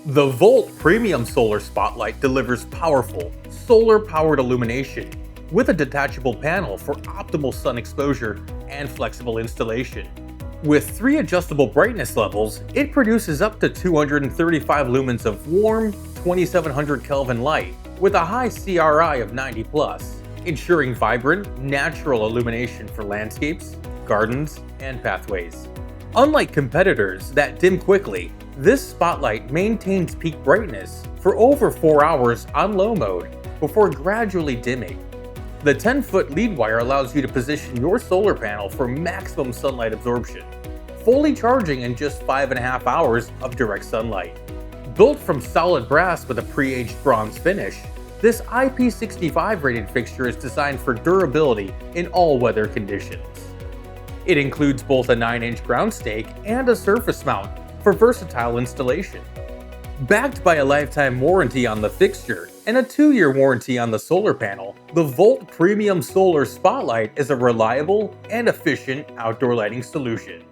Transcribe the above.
The Volt Premium Solar Spotlight delivers powerful, solar-powered illumination with a detachable panel for optimal sun exposure and flexible installation. With 3 adjustable brightness levels, it produces up to 235 lumens of warm, 2700 Kelvin light with a high CRI of 90+, ensuring vibrant, natural illumination for landscapes, gardens, and pathways. Unlike competitors that dim quickly, this spotlight maintains peak brightness for over 4 hours on low mode before gradually dimming. The 10-foot lead wire allows you to position your solar panel for maximum sunlight absorption, fully charging in just 5.5 hours of direct sunlight. Built from solid brass with a pre-aged bronze finish, this IP65 rated fixture is designed for durability in all weather conditions. It includes both a 9-inch ground stake and a surface mount for versatile installation. Backed by a lifetime warranty on the fixture and a 2-year warranty on the solar panel, the Volt Premium Solar Spotlight is a reliable and efficient outdoor lighting solution.